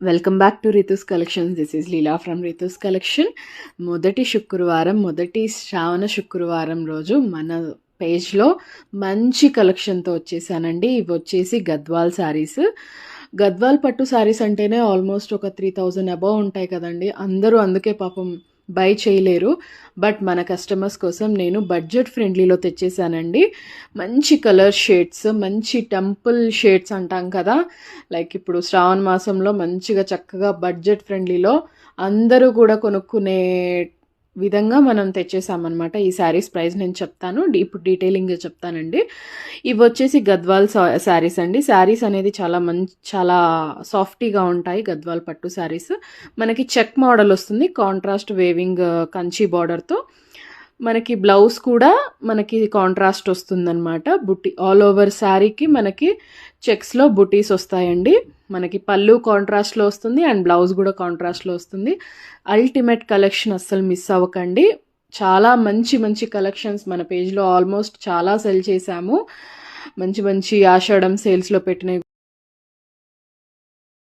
Welcome back to Ritu's collections. This is Leela from Ritu's collection. మొదటి శ్రావణ శుక్రవారం రోజు మన పేజ్లో మంచి కలెక్షన్తో వచ్చేసానండి. ఇవి వచ్చేసి గద్వాల్ శారీస్. గద్వాల్ పట్టు శారీస్ అంటేనే ఆల్మోస్ట్ ఒక 3000 అబవ్ ఉంటాయి కదండి. అందరూ అందుకే పాపం బై చేయలేరు. బట్ మన కస్టమర్స్ కోసం నేను బడ్జెట్ ఫ్రెండ్లీలో తెచ్చేసానండి. మంచి కలర్ షేడ్స్, మంచి టెంపుల్ షేడ్స్ అంటాం కదా, లైక్ ఇప్పుడు శ్రావణ మాసంలో మంచిగా చక్కగా బడ్జెట్ ఫ్రెండ్లీలో అందరూ కూడా కొనుక్కునే విధంగా మనం తెచ్చేసామన్నమాట. ఈ శారీస్ ప్రైస్ నేను చెప్తాను, ఇప్పుడు డీటెయిలింగ్గా చెప్తానండి. ఇవి వచ్చేసి గద్వాల్ శారీస్ అండి. శారీస్ అనేది చాలా సాఫ్టీగా ఉంటాయి. గద్వాల్ పట్టు శారీస్ మనకి చెక్ మోడల్ వస్తుంది, కాంట్రాస్ట్ వేవింగ్ కంచి బార్డర్తో. మనకి బ్లౌజ్ కూడా మనకి కాంట్రాస్ట్ వస్తుందన్నమాట. బుట్టి ఆల్ ఓవర్ శారీకి మనకి చెక్స్లో బుటీస్ వస్తాయండి. మనకి పళ్ళు కాంట్రాస్ట్లో వస్తుంది అండ్ బ్లౌజ్ కూడా కాంట్రాస్ట్లో వస్తుంది. అల్టిమేట్ కలెక్షన్, అస్సలు మిస్ అవ్వకండి. చాలా మంచి కలెక్షన్స్ మన పేజ్లో ఆల్మోస్ట్ చాలా సెల్ చేశాము. మంచి ఆషాఢం సేల్స్లో పెట్టినవి